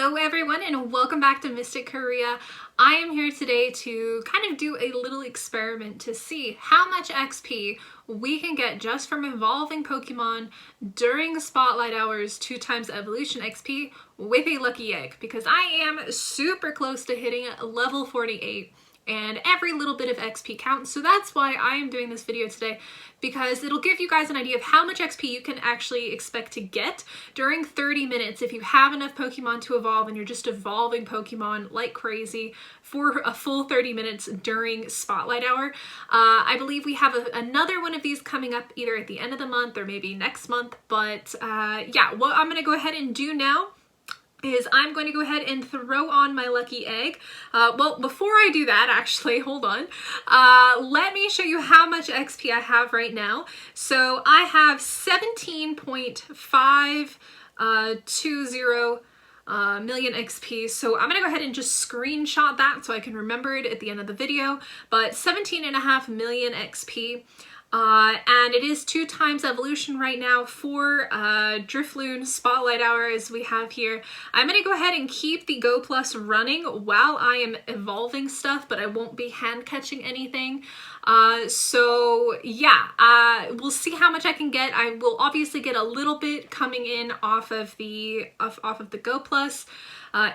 Hello everyone and welcome back to Mystic Korea. I am here today to kind of do a little experiment to see how much XP we can get just from evolving Pokemon during Spotlight Hours 2x Evolution XP with a lucky egg, because I am super close to hitting level 48 and every little bit of XP counts. So that's why I am doing this video today, because it'll give you guys an idea of how much XP you can actually expect to get during 30 minutes if you have enough Pokemon to evolve and you're just evolving Pokemon like crazy for a full 30 minutes during Spotlight Hour. I believe we have another one of these coming up either at the end of the month or maybe next month, but yeah, what I'm gonna go ahead and do now is I'm going to go ahead and throw on my lucky egg. Well, before I do that, actually, hold on. Let me show you how much XP I have right now. So I have 17.520 million XP. So I'm gonna go ahead and just screenshot that so I can remember it at the end of the video. But 17.5 million XP. And it is 2x evolution right now for Drifloon Spotlight Hour as we have here. I'm going to go ahead and keep the Go Plus running while I am evolving stuff, but I won't be hand catching anything. So yeah, we'll see how much I can get. I will obviously get a little bit coming in off of the Go Plus.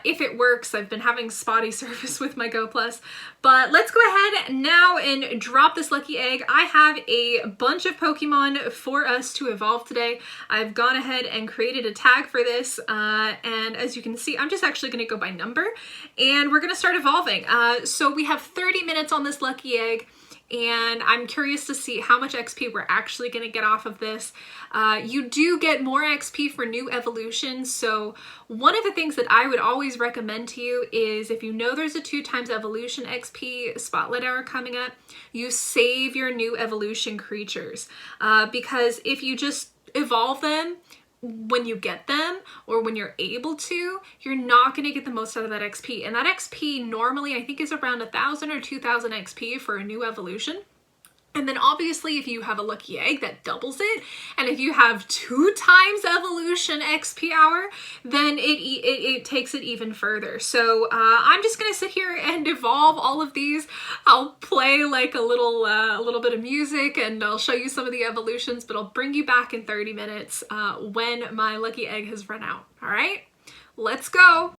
If it works. I've been having spotty service with my Go Plus, but let's go ahead now and drop this lucky egg. I have a bunch of Pokemon for us to evolve today. I've gone ahead and created a tag for this, and as you can see, I'm just actually going to go by number, and we're going to start evolving. So we have 30 minutes on this lucky egg, and I'm curious to see how much XP we're actually going to get off of this. You do get more XP for new evolutions, so one of the things that I would always recommend to you is if you know there's a 2x evolution XP Spotlight Hour coming up, you save your new evolution creatures. Because if you just evolve them when you get them or when you're able to, you're not going to get the most out of that XP. And that XP normally I think is around 1,000 or 2,000 XP for a new evolution. And then obviously if you have a lucky egg, that doubles it. And if you have 2x evolution XP hour, then it takes it even further. So I'm just gonna sit here and evolve all of these. I'll play like a little bit of music and I'll show you some of the evolutions, but I'll bring you back in 30 minutes when my lucky egg has run out. All right, let's go.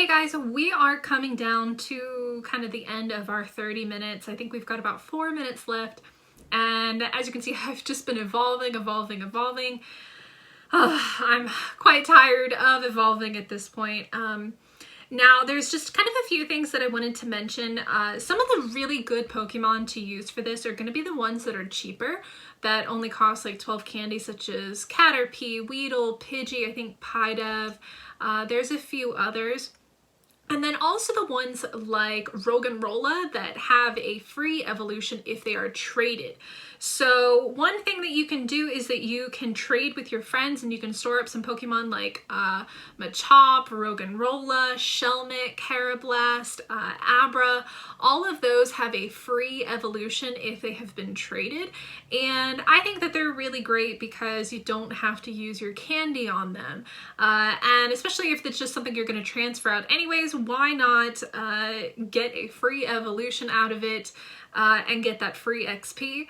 Okay guys, we are coming down to kind of the end of our 30 minutes. I think we've got about 4 minutes left. And as you can see, I've just been evolving. I'm quite tired of evolving at this point. Now, there's just kind of a few things that I wanted to mention. Some of the really good Pokemon to use for this are going to be the ones that are cheaper, that only cost like 12 candy, such as Caterpie, Weedle, Pidgey, I think Pidove. There's a few others. And then also the ones like Roggenrola that have a free evolution if they are traded. So one thing that you can do is that you can trade with your friends and you can store up some Pokemon like Machop, Roggenrola, Shelmet, Carablast, Abra. All of those have a free evolution if they have been traded. And I think that they're really great because you don't have to use your candy on them. And especially if it's just something you're going to transfer out anyways, why not get a free evolution out of it and get that free XP?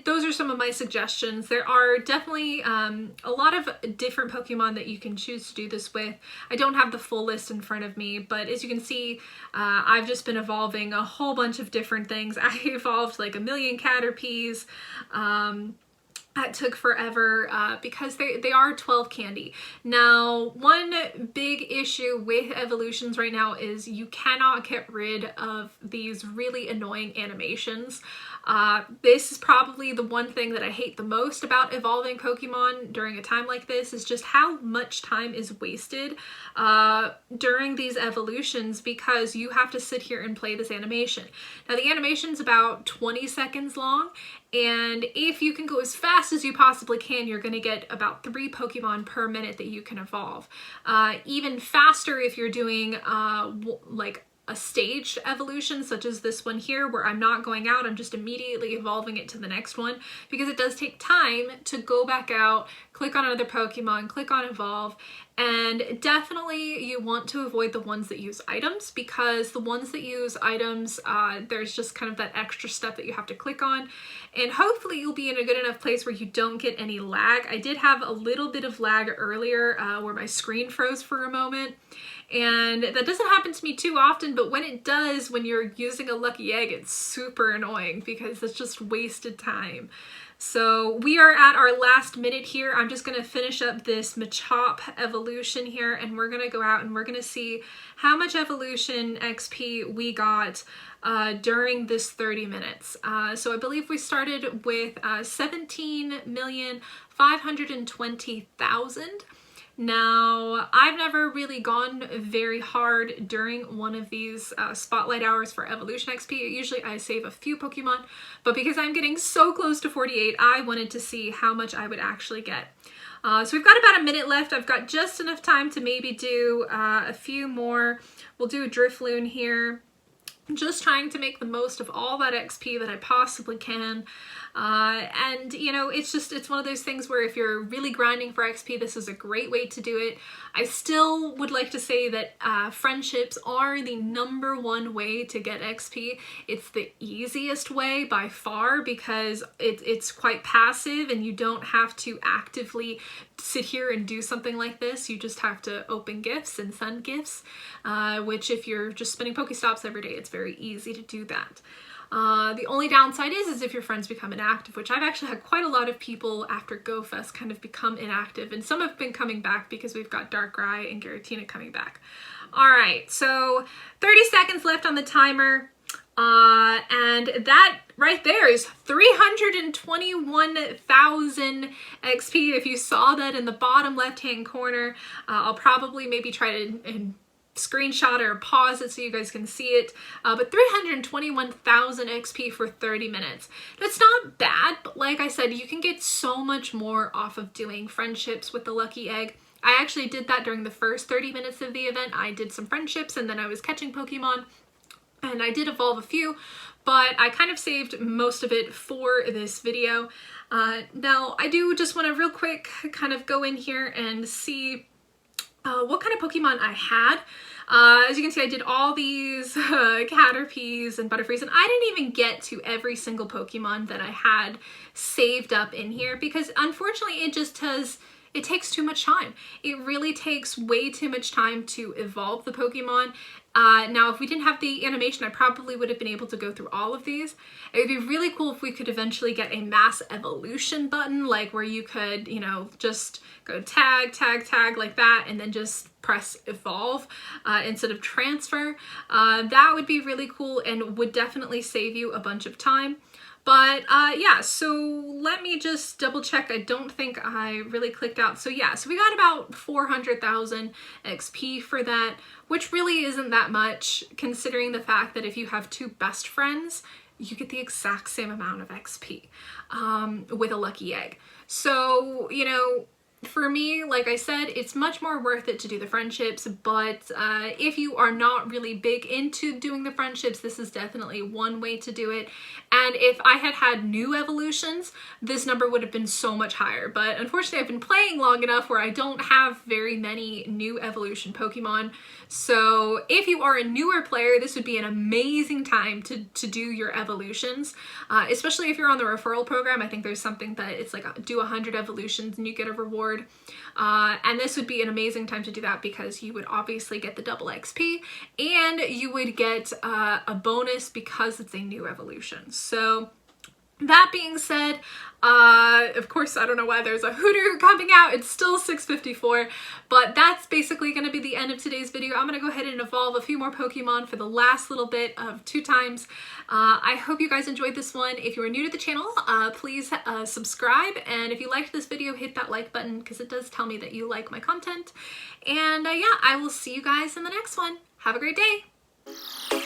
Those are some of my suggestions. There are definitely a lot of different Pokemon that you can choose to do this with. I don't have the full list in front of me, but as you can see, I've just been evolving a whole bunch of different things. I evolved like a million Caterpies. That took forever because they are 12 candy. Now, one big issue with evolutions right now is you cannot get rid of these really annoying animations. This is probably the one thing that I hate the most about evolving Pokemon during a time like this, is just how much time is wasted during these evolutions because you have to sit here and play this animation. Now, the animation's about 20 seconds long, and if you can go as fast as you possibly can, you're going to get about 3 Pokemon per minute that you can evolve. Even faster if you're doing like a staged evolution such as this one here, where I'm not going out, I'm just immediately evolving it to the next one, because it does take time to go back out, click on another Pokemon, click on evolve. And definitely you want to avoid the ones that use items, because the ones that use items, there's just kind of that extra step that you have to click on. And hopefully you'll be in a good enough place where you don't get any lag. I did have a little bit of lag earlier where my screen froze for a moment. And that doesn't happen to me too often, but when it does, when you're using a lucky egg, it's super annoying because it's just wasted time. So we are at our last minute here. I'm just going to finish up this Machop evolution here, and we're going to go out and we're going to see how much evolution XP we got during this 30 minutes. So I believe we started with 17,520,000. Now, I've never really gone very hard during one of these spotlight hours for evolution XP. Usually I save a few Pokemon, but because I'm getting so close to 48, I wanted to see how much I would actually get. So we've got about a minute left. I've got just enough time to maybe do a few more. We'll do a Drifloon here. I'm just trying to make the most of all that XP that I possibly can. And you know, it's one of those things where if you're really grinding for XP, this is a great way to do it. I still would like to say that friendships are the #1 way to get XP. It's the easiest way by far because it's quite passive and you don't have to actively sit here and do something like this. You just have to open gifts and send gifts, which if you're just spinning Pokestops every day, it's very easy to do that. The only downside is if your friends become inactive, which I've actually had quite a lot of people after GoFest kind of become inactive, and some have been coming back because we've got Darkrai and Giratina coming back. All right, so 30 seconds left on the timer, and that right there is 321,000 XP. If you saw that in the bottom left-hand corner, I'll probably maybe try to screenshot or pause it so you guys can see it, but 321,000 XP for 30 minutes. That's not bad, but like I said, you can get so much more off of doing friendships with the lucky egg. I actually did that during the first 30 minutes of the event. I did some friendships and then I was catching Pokemon, and I did evolve a few, but I kind of saved most of it for this video. Now I do just want to real quick kind of go in here and see what kind of Pokemon I had. As you can see, I did all these Caterpies and Butterfrees, and I didn't even get to every single Pokemon that I had saved up in here because unfortunately it it takes too much time. It really takes way too much time to evolve the Pokemon. Now, if we didn't have the animation, I probably would have been able to go through all of these. It would be really cool if we could eventually get a mass evolution button, like where you could, you know, just go tag, tag, tag like that, and then just press evolve instead of transfer. That would be really cool and would definitely save you a bunch of time. But yeah, so let me just double check. I don't think I really clicked out. So yeah, so we got about 400,000 XP for that, which really isn't that much considering the fact that if you have two best friends, you get the exact same amount of XP with a lucky egg. So, you know, for me, like I said, it's much more worth it to do the friendships, but if you are not really big into doing the friendships, this is definitely one way to do it. And if I had had new evolutions, this number would have been so much higher. But unfortunately, I've been playing long enough where I don't have very many new evolution Pokemon. So if you are a newer player, this would be an amazing time to do your evolutions, especially if you're on the referral program. I think there's something that it's like do 100 evolutions and you get a reward. And this would be an amazing time to do that because you would obviously get the double XP and you would get a bonus because it's a new evolution. So that being said, of course, I don't know why there's a Hootoo coming out. It's still 6:54, but that's basically going to be the end of today's video. I'm going to go ahead and evolve a few more Pokemon for the last little bit of 2 times. I hope you guys enjoyed this one. If you are new to the channel, please subscribe. And if you liked this video, hit that like button because it does tell me that you like my content. And yeah, I will see you guys in the next one. Have a great day.